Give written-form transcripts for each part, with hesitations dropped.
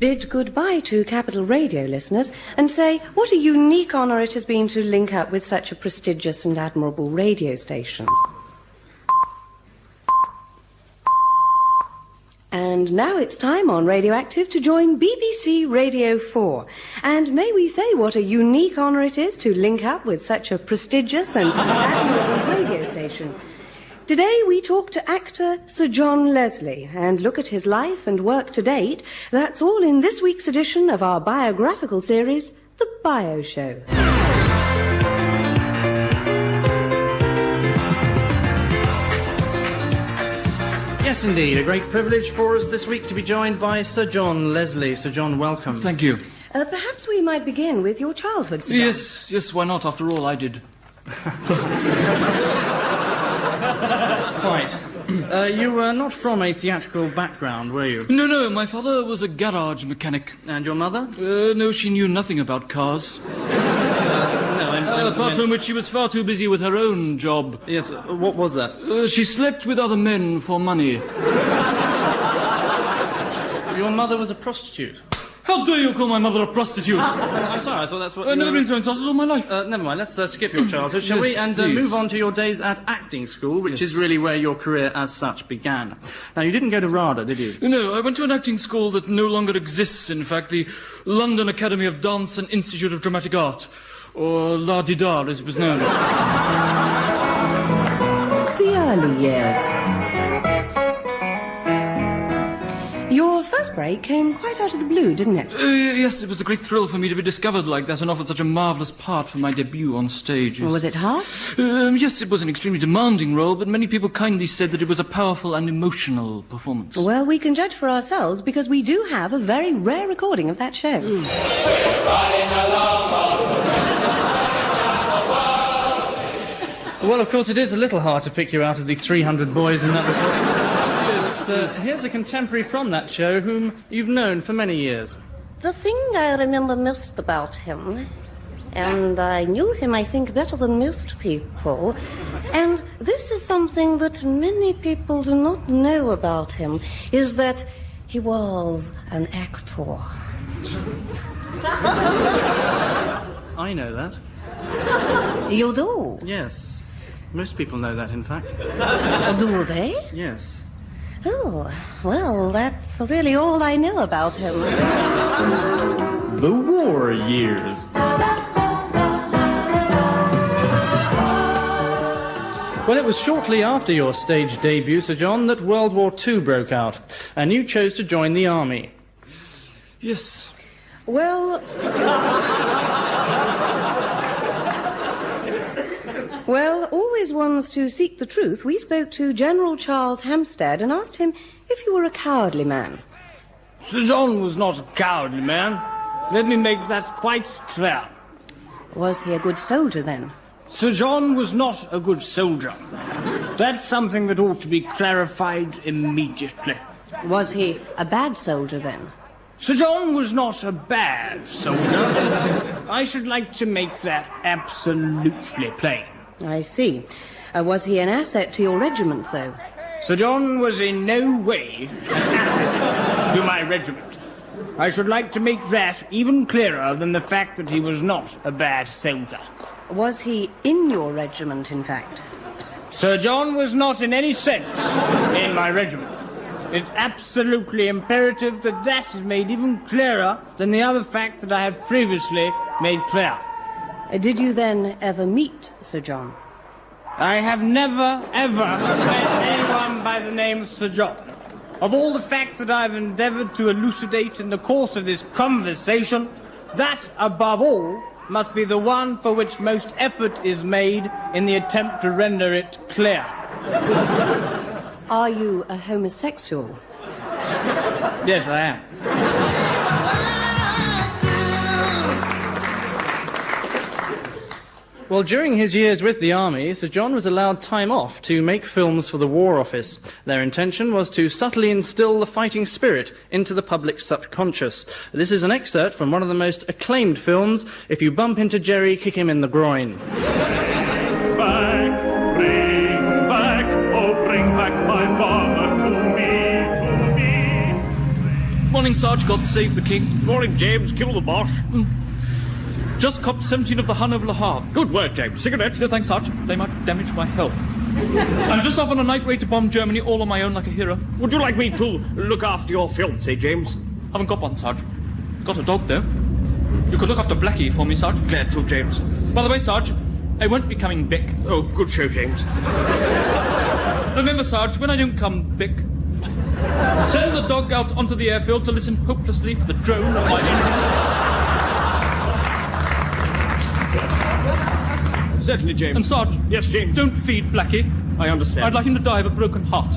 bid goodbye to Capital Radio listeners and say what a unique honour it has been to link up with such a prestigious and admirable radio station. And now it's time on Radioactive to join BBC Radio 4. And may we say what a unique honour it is to link up with such a prestigious and admirable radio station. Today we talk to actor Sir John Leslie and look at his life and work to date. That's all in this week's edition of our biographical series, The Bio Show. Yes, indeed. A great privilege for us this week to be joined by Sir John Leslie. Sir John, welcome. Thank you. Perhaps we might begin with your childhood, Sir John. Yes, why not? After all, I did. Quite. You were not from a theatrical background, were you? No, my father was a garage mechanic. And your mother? No, she knew nothing about cars. Apart from which she was far too busy with her own job. Yes, what was that? She slept with other men for money. Your mother was a prostitute? How dare you call my mother a prostitute? I'm sorry, I thought that's what... I've never been so insulted all my life. Never mind, let's skip your childhood, shall we? And please. move on to your days at acting school, which is really where your career as such began. Now, you didn't go to RADA, did you? No, I went to an acting school that no longer exists, in fact, the London Academy of Dance and Institute of Dramatic Art, or La-di-da, as it was known. The early years. Your first break came quite out of the blue, didn't it? Yes, it was a great thrill for me to be discovered like that and offered such a marvellous part for my debut on stage. Yes. Was it hard? Yes, it was an extremely demanding role, but many people kindly said that it was a powerful and emotional performance. Well, we can judge for ourselves because we do have a very rare recording of that show. Well, of course, it is a little hard to pick you out of the 300 boys in that recording. Here's a contemporary from that show whom you've known for many years. The thing I remember most about him, and I knew him, I think, better than most people, and this is something that many people do not know about him, is that he was an actor. I know that. You do? Yes. Most people know that, in fact. Do they? Yes. Oh, well, that's really all I know about him. The war years. Well, it was shortly after your stage debut, Sir John, that World War II broke out, and you chose to join the army. Yes. Well, always ones to seek the truth, we spoke to General Charles Hampstead and asked him if you were a cowardly man. Sir John was not a cowardly man. Let me make that quite clear. Was he a good soldier, then? Sir John was not a good soldier. That's something that ought to be clarified immediately. Was he a bad soldier, then? Sir John was not a bad soldier. I should like to make that absolutely plain. I see. Was he an asset to your regiment, though? Sir John was in no way an asset to my regiment. I should like to make that even clearer than the fact that he was not a bad soldier. Was he in your regiment, in fact? Sir John was not in any sense in my regiment. It's absolutely imperative that that is made even clearer than the other facts that I have previously made clear. Did you then ever meet Sir John? I have never, ever met anyone by the name of Sir John. Of all the facts that I've endeavoured to elucidate in the course of this conversation, that, above all, must be the one for which most effort is made in the attempt to render it clear. Are you a homosexual? Yes, I am. Well, during his years with the army, Sir John was allowed time off to make films for the War Office. Their intention was to subtly instill the fighting spirit into the public's subconscious. This is an excerpt from one of the most acclaimed films, If You Bump Into Jerry, Kick Him in the Groin. Bring back my mama to me. Morning, Sarge. God save the king. Morning, James. Kill the boss. Just copped 17 of the Hun over Le Havre. Good work, James. Cigarette? No, thanks, Sarge. They might damage my health. I'm just off on a night raid to bomb Germany all on my own like a hero. Would you like me to look after your fiancée, James? Haven't got one, Sarge. Got a dog, though. You could look after Blackie for me, Sarge. Glad to, James. By the way, Sarge, I won't be coming back. Oh, good show, James. Remember, Sarge, when I don't come back, send the dog out onto the airfield to listen hopelessly for the drone of my engine. Certainly, James. And Sarge, Yes, James. don't feed Blackie. I understand. I'd like him to die of a broken heart.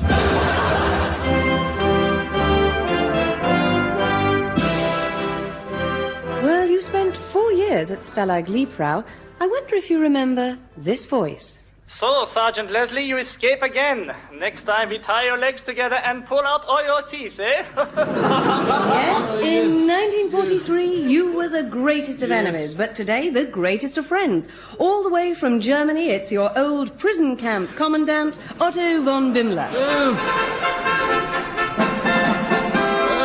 Well, you spent 4 years at Stalag Liebfrau. I wonder if you remember this voice. So, Sergeant Leslie, you escape again. Next time we tie your legs together and pull out all your teeth, eh? Yes, in 1943, you were the greatest of enemies, but today, the greatest of friends. All the way from Germany, it's your old prison camp commandant, Otto von Bimmler.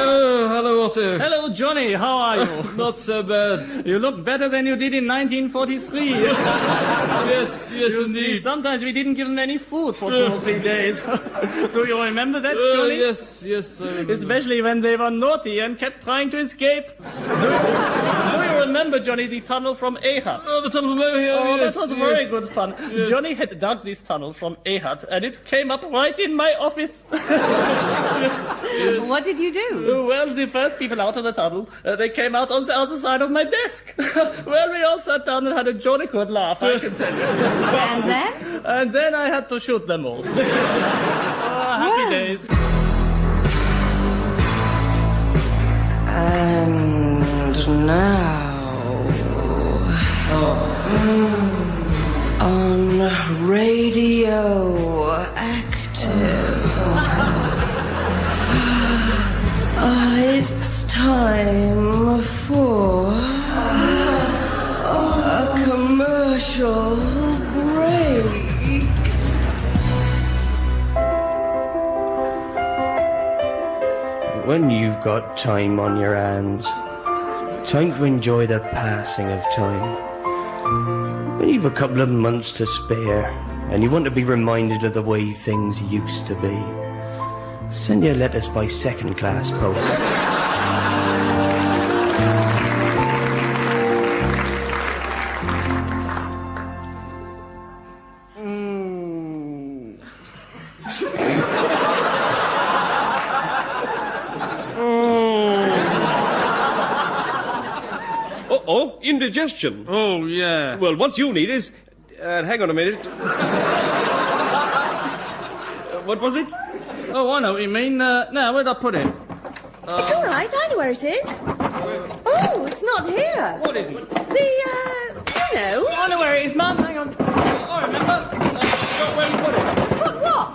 Oh, hello, Otto. Hello, Johnny. How are you? Not so bad. You look better than you did in 1943. Yes, You see, indeed. sometimes we didn't give them any food for 2 or 3 days. Do you remember that, Johnny? Yes, I remember. Especially when they were naughty and kept trying to escape. Do you remember, Johnny, the tunnel from Ehud? Oh, the tunnel from over here. Oh, yes, that was very yes. good fun. Yes. Johnny had dug this tunnel from Ehud, and it came up right in my office. What did you do? Well, the first people out of the tunnel, they came out on the other side of my desk. Well, we all sat down and had a jolly good laugh, I can tell you. And then? And then I had to shoot them all. Happy days. And now, on Radioactive, it's time for a commercial break. When you've got time on your hands, time to enjoy the passing of time. When you've a couple of months to spare, and you want to be reminded of the way things used to be, send your letters by second-class post. Uh-oh, indigestion. Oh, yeah. Well, what you need is... hang on a minute. What was it? Oh, I know what you mean. Now, where'd I put it? It's all right, I know where it is. Oh, it's not here. What is it? You know. I know where it is, Mum. Hang on. I remember. I forgot where you put it. Put what?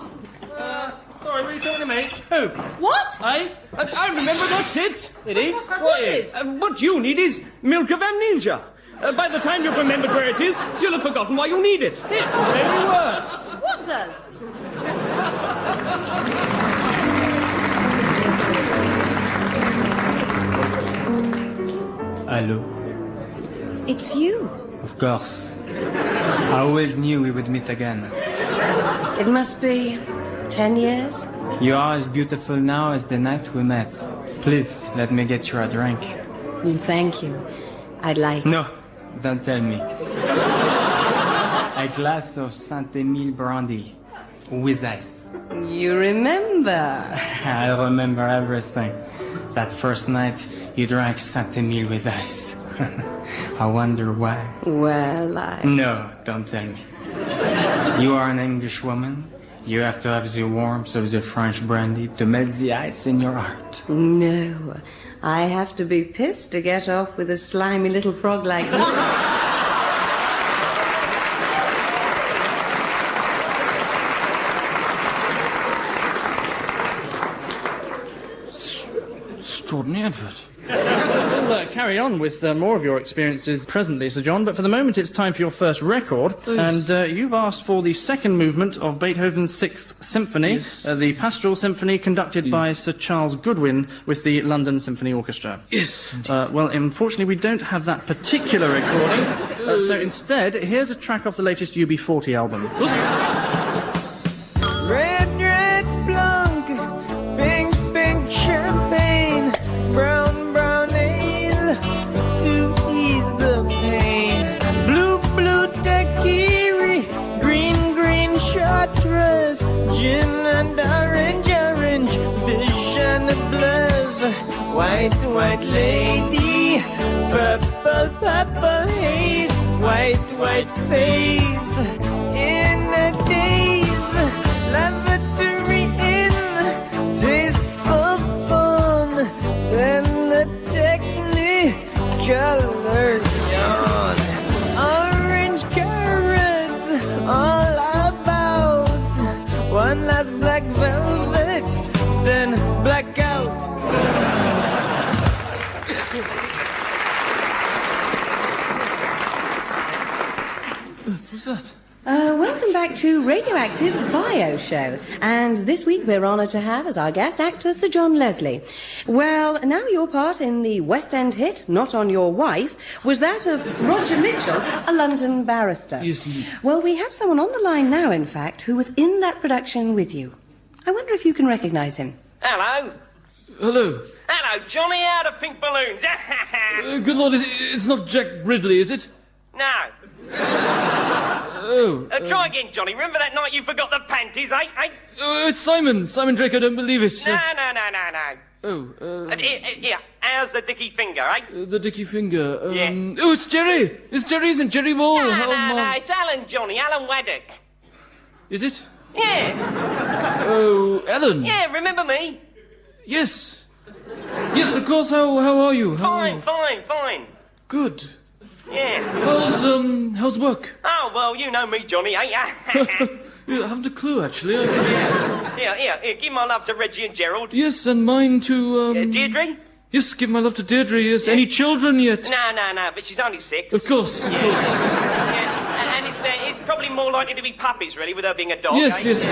Sorry, were you talking to me? Who? What? Eh? I remember, that's it. It is? What is? What you need is milk of amnesia. By the time you've remembered where it is, you'll have forgotten why you need it. It really works. What does? Hello. It's you. Of course. I always knew we would meet again. It must be 10 years. You are as beautiful now as the night we met. Please, let me get you a drink. Thank you. I'd like... No, don't tell me. A glass of Saint-Emile brandy. With ice. You remember. I remember everything. That first night you drank Saint-Emile with ice. I wonder why. Well, No, don't tell me. You are an English woman. You have to have the warmth of the French brandy to melt the ice in your heart. No. I have to be pissed to get off with a slimy little frog like you. Extraordinary advert. We'll carry on with more of your experiences presently, Sir John, but for the moment it's time for your first record. Yes. And you've asked for the second movement of Beethoven's Sixth Symphony, Yes. the Pastoral Symphony conducted by Sir Charles Goodwin with the London Symphony Orchestra. Yes. Well, unfortunately, we don't have that particular recording, so instead, here's a track off the latest UB40 album. Red, red plunk, pink, pink champagne, brown, brown ale to ease the pain. Blue, blue daiquiri, green, green chartreuse, gin and orange, orange, fish and blurs. White, white lady, purple, purple haze, white, white face in a daze. Lavatory in, tasteful fun, then the technicolor yawn. Orange carrots all about, one last black velvet, then blackout. What's that? Welcome back to Radioactive's Bio Show. And this week we're honoured to have as our guest actor Sir John Leslie. Well, now your part in the West End hit, Not On Your Wife, was that of Roger Mitchell, a London barrister. Yes. Well, we have someone on the line now, in fact, who was in that production with you. I wonder if you can recognise him. Hello. Hello. Hello, Johnny out of Pink Balloons. Good Lord, it's not Jack Ridley, is it? No. Oh. Try again, Johnny. Remember that night you forgot the panties, eh? It's Simon. Simon Drake, I don't believe it. No. Oh, Here, how's the dicky finger, eh? the dicky finger. Yeah. Oh, it's Jerry. It's Jerry, isn't it? Jerry Ball. No, it's Alan, Johnny. Alan Waddock. Is it? Yeah. Oh, Alan. Yeah, remember me? Yes. Yes, of course. How are you? Fine. Good. Yeah. How's work? Oh, well, you know me, Johnny, eh? Yeah, I haven't a clue, actually. Here, give my love to Reggie and Gerald. Yes, and mine to, Deirdre? Yes, give my love to Deirdre, yes. Any children yet? No, but she's only 6. Of course. Yeah, and it's probably more likely to be puppies, really, with her being a dog, Yes, eh? yes.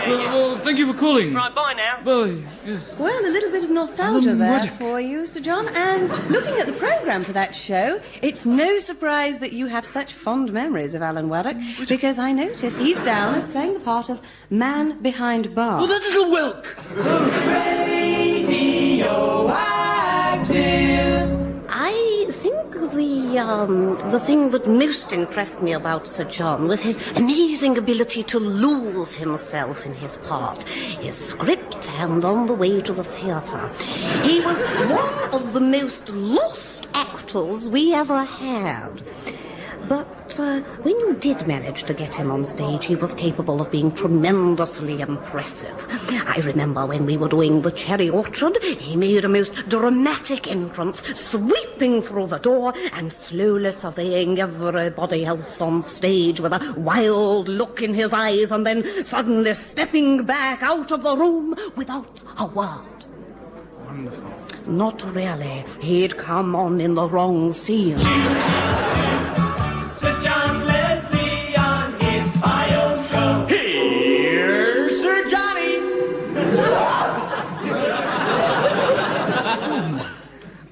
Well, thank you for calling. Right, bye now. Bye, yes. Well, a little bit of nostalgia Alan there Waddock. for you, Sir John. And looking at the programme for that show, it's no surprise that you have such fond memories of Alan Waddock, because I notice he's down as playing the part of Man Behind Bars. Oh, that little whelk! I think the thing that most impressed me about Sir John was his amazing ability to lose himself in his part, his script, and on the way to the theatre. He was one of the most lost actors we ever had. But when you did manage to get him on stage, he was capable of being tremendously impressive. I remember when we were doing The Cherry Orchard, he made a most dramatic entrance, sweeping through the door and slowly surveying everybody else on stage with a wild look in his eyes, and then suddenly stepping back out of the room without a word. Wonderful. Not really. He'd come on in the wrong scene. Sir John Leslie on his bio show. Here's Sir Johnny.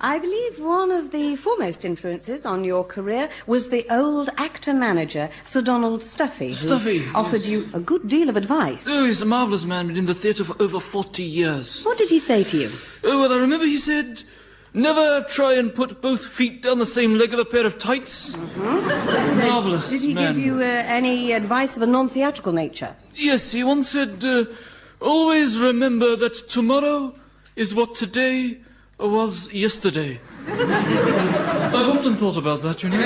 I believe one of the foremost influences on your career was the old actor-manager, Sir Donald Stuffy, who Stuffy, offered yes. you a good deal of advice. Oh, he's a marvellous man, been in the theatre for over 40 years. What did he say to you? Oh, well, I remember he said, never try and put both feet down the same leg of a pair of tights. Marvellous Did he man. give you any advice of a non-theatrical nature? Yes, he once said, always remember that tomorrow is what today was yesterday. I've often thought about that, you know.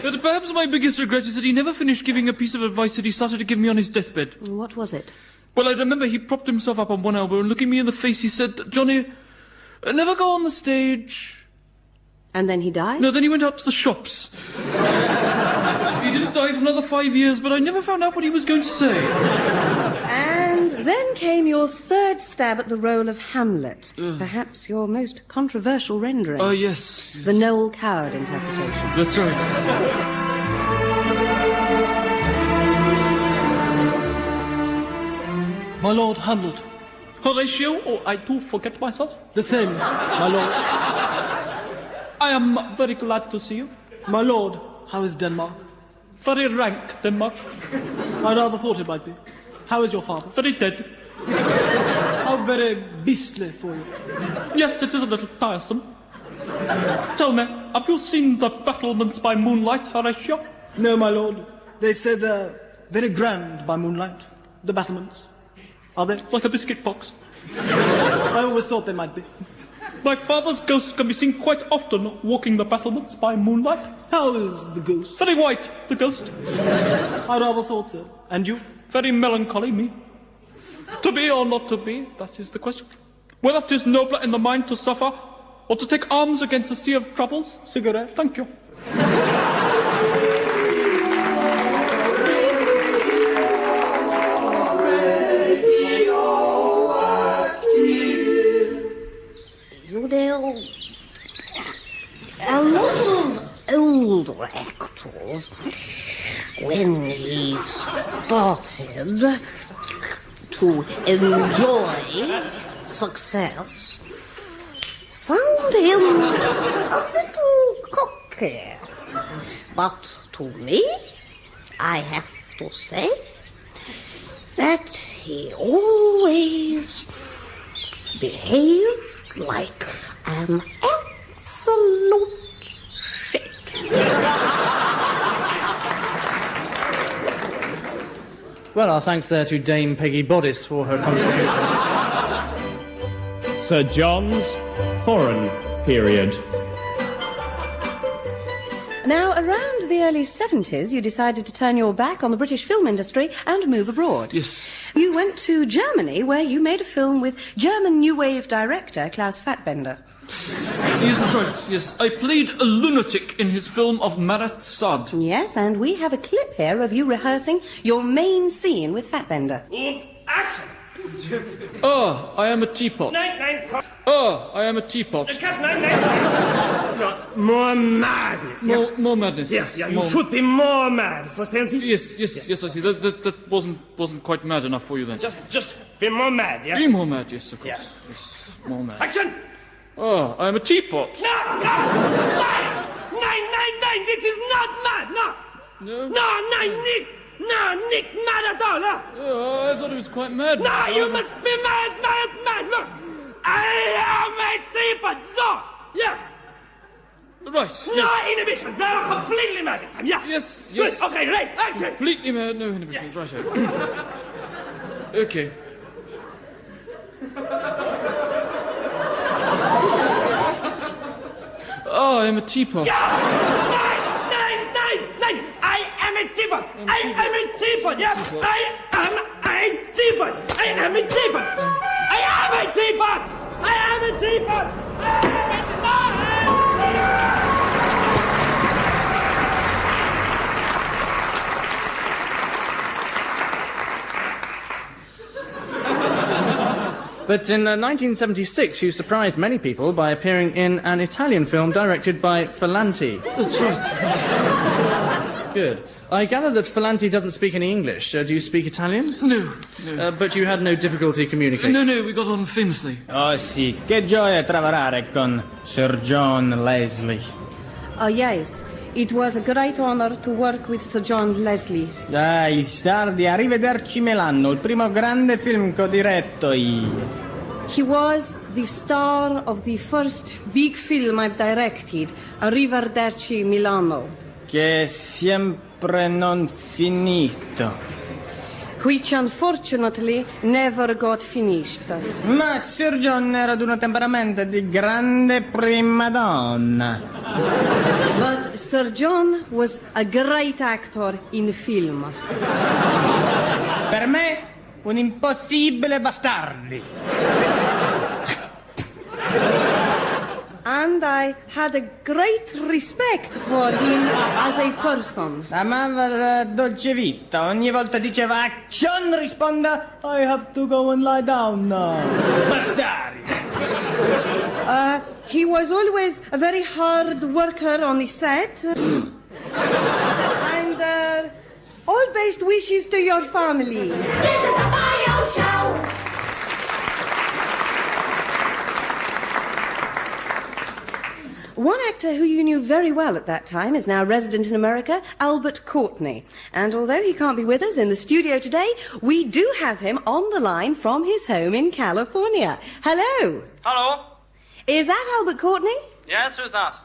But perhaps my biggest regret is that he never finished giving a piece of advice that he started to give me on his deathbed. What was it? Well, I remember he propped himself up on one elbow and looking me in the face, he said, Johnny, never go on the stage. And then he died? No, then he went out to the shops. He didn't die for another 5 years, but I never found out what he was going to say. And Then came your third stab at the role of Hamlet, perhaps your most controversial rendering. Oh, yes. The Noel Coward interpretation. That's right. My Lord Hamlet. Horatio, or I do forget myself. The same, my Lord. I am very glad to see you. My Lord, how is Denmark? Very rank, Denmark. I rather thought it might be. How is your father? Very dead. How very beastly for you. Yes, it is a little tiresome. Tell me, have you seen the battlements by moonlight, Horatio? No, my Lord. They say they're very grand by moonlight. The battlements. Are they? Like a biscuit box. I always thought they might be. My father's ghost can be seen quite often walking the battlements by moonlight. How is the ghost? Very white, the ghost. I rather thought so. And you? Very melancholy, me. To be or not to be, that is the question. Whether it is nobler in the mind to suffer, or to take arms against a sea of troubles. Cigarette? Thank you. You know, a lot of older actors, when he started to enjoy success, found him a little cocky. But to me, I have to say that he always behaved like an absolute shit. Well, our thanks there to Dame Peggy Boddice for her contribution. Sir John's foreign period. Now, around the early 70s, you decided to turn your back on the British film industry and move abroad. Yes. You went to Germany, where you made a film with German New Wave director Klaus Fassbender. Yes, that's right, yes. I played a lunatic in his film of Marat Sade. Yes, and we have a clip here of you rehearsing your main scene with Fassbender. Und action! Oh, I am a teapot. Nein, komm. Oh, I am a teapot. Cut, nein. No, more madness. Yeah? More madness. Yes, yes. you should be more mad. Verstehen Sie? Yes, I see. That wasn't quite mad enough for you then. Just be more mad, yeah? Be more mad, yes, of course. Yeah. Yes, more mad. Action! Oh, I am a teapot. No! Nein, this is not mad, no! No? No, nicht mad at all, huh? Oh, I thought it was quite mad. No, you must be mad, look! I am a teapot, so, yeah! Right. No inhibitions, they are completely mad this time, yeah? Yes. Good, okay, right, action! Completely mad, no inhibitions, right. Okay. Oh, I am a teapot. Yeah! Nein! I am a teapot! I am a teapot, yeah? I am a teapot! I am a teapot! I am a teapot! I am a teapot! I am a But in 1976, you surprised many people by appearing in an Italian film directed by Ferlanti. That's right. Good. I gather that Ferlanti doesn't speak any English. Do you speak Italian? No. But you had no difficulty communicating? No, we got on famously. Oh sì, che gioia lavorare con Sir John Leslie. Oh, yes. It was a great honor to work with Sir John Leslie. Il star di Arrivederci Milano, il primo grande film che ho diretto io. He was the star of the first big film I've directed, Arrivederci Milano. Che è sempre non finito. Which unfortunately never got finished. Ma Sir John era ad un temperamento di grande prima donna. But Sir John was a great actor in film. Per me, un impossibile bastardi. And I had a great respect for him as a person. Amava dolce vita. Ogni volta diceva action, risponda I have to go and lie down now. Bastard! He was always a very hard worker on the set. And all best wishes to your family. This is the Mario Show! One actor who you knew very well at that time is now resident in America, Albert Courtney. And although he can't be with us in the studio today, we do have him on the line from his home in California. Hello. Hello? Is that Albert Courtney? Yes, who's that?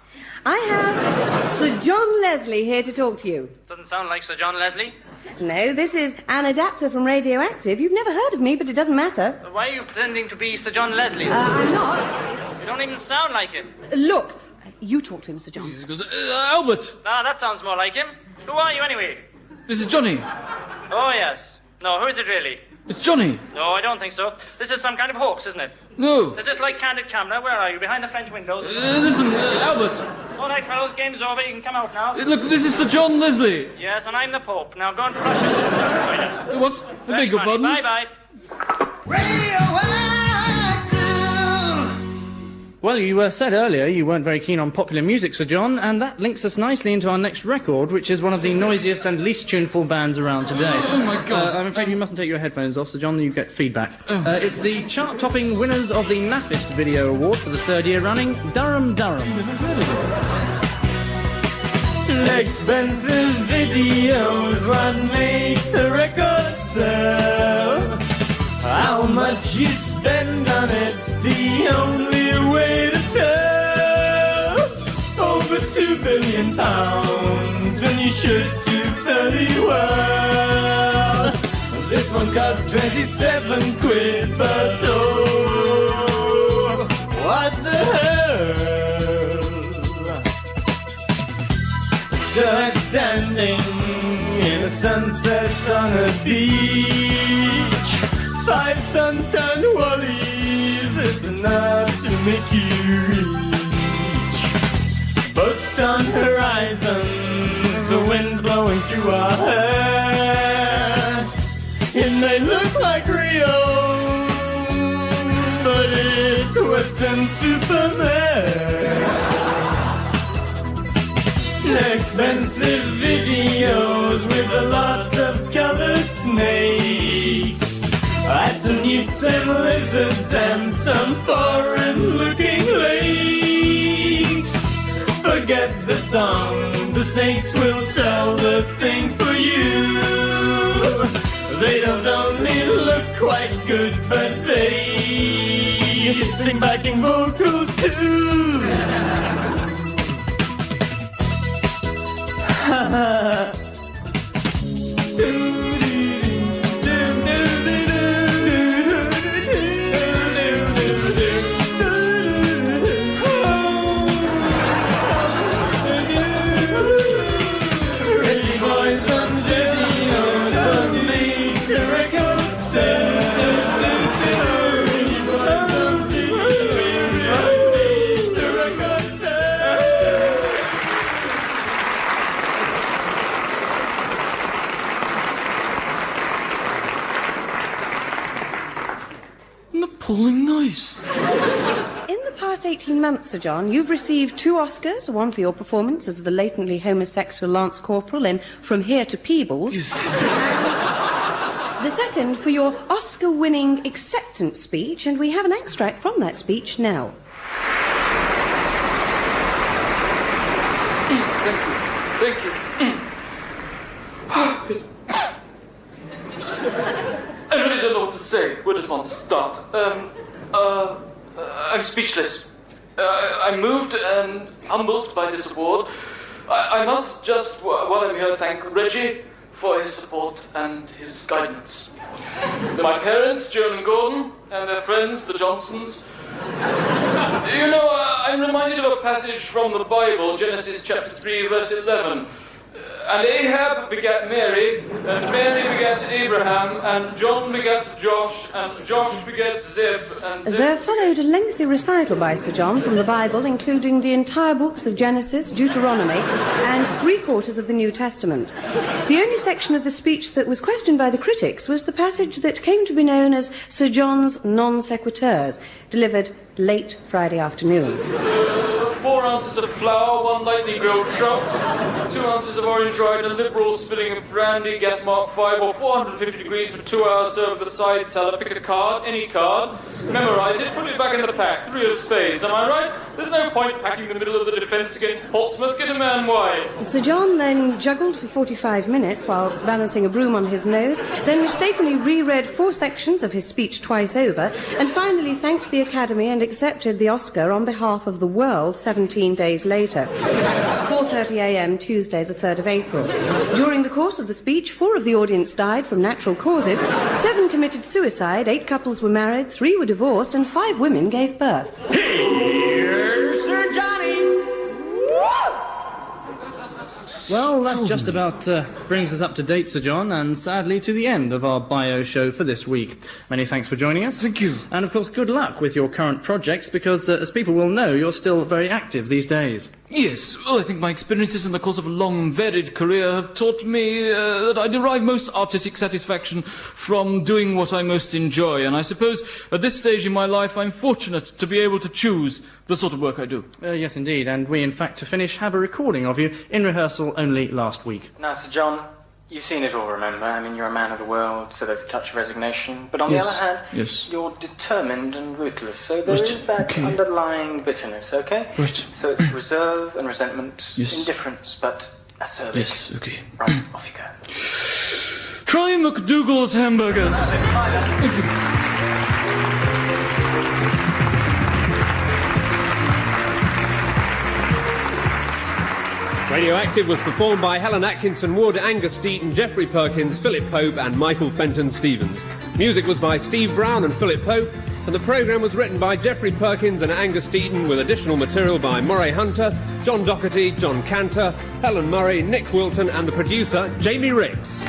I have Sir John Leslie here to talk to you. Doesn't sound like Sir John Leslie. No, this is an adapter from Radioactive. You've never heard of me, but it doesn't matter. Why are you pretending to be Sir John Leslie? I'm not. You don't even sound like him. Look, you talk to him, Sir John. He goes, Albert, Ah, that sounds more like him. Who are you, anyway? this is Johnny. Oh, yes. No, who is it really? It's Johnny. No, I don't think so. This is some kind of hoax, isn't it? No. Is this like Candid Camera? Where are you? Behind the French windows? Listen, Albert. All right, fellows, game's over. You can come out now. Look, this is Sir John Leslie. Yes, and I'm the Pope. Now go and brush yourself in the toilet. What? I beg your pardon? Bye-bye. Well, you said earlier you weren't very keen on popular music, Sir John, and that links us nicely into our next record, which is one of the noisiest and least tuneful bands around today. Oh, my God. I'm afraid you mustn't take your headphones off, Sir John, then you get feedback. It's the chart-topping winners of the Naffist Video Award for the third year running, Durham. Expensive videos, what makes a record sell? How much you spend on it's the only way to tell. Over £2 billion, and you should do fairly well. This one costs 27 quid, but oh, what the hell? So it's standing in a sunset on a beach. 5 sun-tanned wallies, it's enough to make you reach. Boats on horizons, the wind blowing through our hair. It may look like Rio, but it's Western Superman. Expensive videos with a lot of colored snakes. Add some newts and lizards and some foreign-looking lakes. Forget the song, the snakes will sell the thing for you. They don't only look quite good, but they sing backing vocals too. Ha ha. Appalling nice. In the past 18 months, Sir John, you've received 2 Oscars, one for your performance as the latently homosexual Lance Corporal in From Here to Peebles, and the second for your Oscar-winning acceptance speech, and we have an extract from that speech now. Thank you. I really don't know what to say. Where does one start? I'm speechless. I'm moved and humbled by this award. I must just, while I'm here, thank Reggie for his support and his guidance. My parents, Joan and Gordon, and their friends, the Johnsons. You know, I'm reminded of a passage from the Bible, Genesis chapter 3, verse 11. And Ahab begat Mary, and Mary begat Abraham, and John begat Josh, and Josh begat Zeb, and Zeb... There followed a lengthy recital by Sir John from the Bible, including the entire books of Genesis, Deuteronomy, and 3/4 of the New Testament. The only section of the speech that was questioned by the critics was the passage that came to be known as Sir John's non sequiturs, delivered late Friday afternoon. 4 ounces of flour, 1 lightly grilled trout, 2 ounces of orange rind, a liberal spilling of brandy, gas mark 5 or 450 degrees for 2 hours, serve the side salad, pick a card, any card, memorise it, put it back in the pack, 3 of spades, am I right? There's no point packing the middle of the defence against Portsmouth, get a man wide. Sir John then juggled for 45 minutes whilst balancing a broom on his nose, then mistakenly reread 4 sections of his speech twice over, and finally thanked the Academy and accepted the Oscar on behalf of the world 17 days later, at 4:30 a.m. Tuesday, the 3rd of April. During the course of the speech, 4 of the audience died from natural causes, 7 committed suicide, 8 couples were married, 3 were divorced, and 5 women gave birth. Here's Sir Johnny! Well, that just about brings us up to date, Sir John, and sadly to the end of our bio show for this week. Many thanks for joining us. Thank you. And of course, good luck with your current projects, because as people will know, you're still very active these days. Yes, well, I think my experiences in the course of a long, varied career have taught me that I derive most artistic satisfaction from doing what I most enjoy, and I suppose at this stage in my life I'm fortunate to be able to choose the sort of work I do. Yes, indeed, and we, in fact, to finish, have a recording of you in rehearsal only last week. Now, Sir John, you've seen it all, remember? I mean, you're a man of the world, so there's a touch of resignation. But on the other hand, you're determined and ruthless, so there is that underlying bitterness, okay? Right. So it's reserve and resentment, Yes. indifference, but acerbic. Yes, okay. Right, off you go. Try McDougal's hamburgers. Radioactive was performed by Helen Atkinson Wood, Angus Deaton, Geoffrey Perkins, Philip Pope and Michael Fenton Stevens. Music was by Steve Brown and Philip Pope, and the programme was written by Geoffrey Perkins and Angus Deaton, with additional material by Murray Hunter, John Docherty, John Cantor, Helen Murray, Nick Wilton and the producer, Jamie Ricks.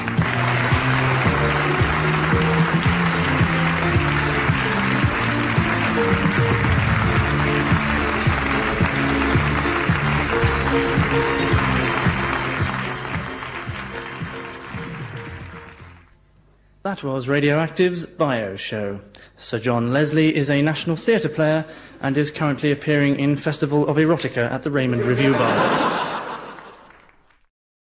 That was Radioactive's bio show. Sir John Leslie is a National Theatre player and is currently appearing in Festival of Erotica at the Raymond Review Bar.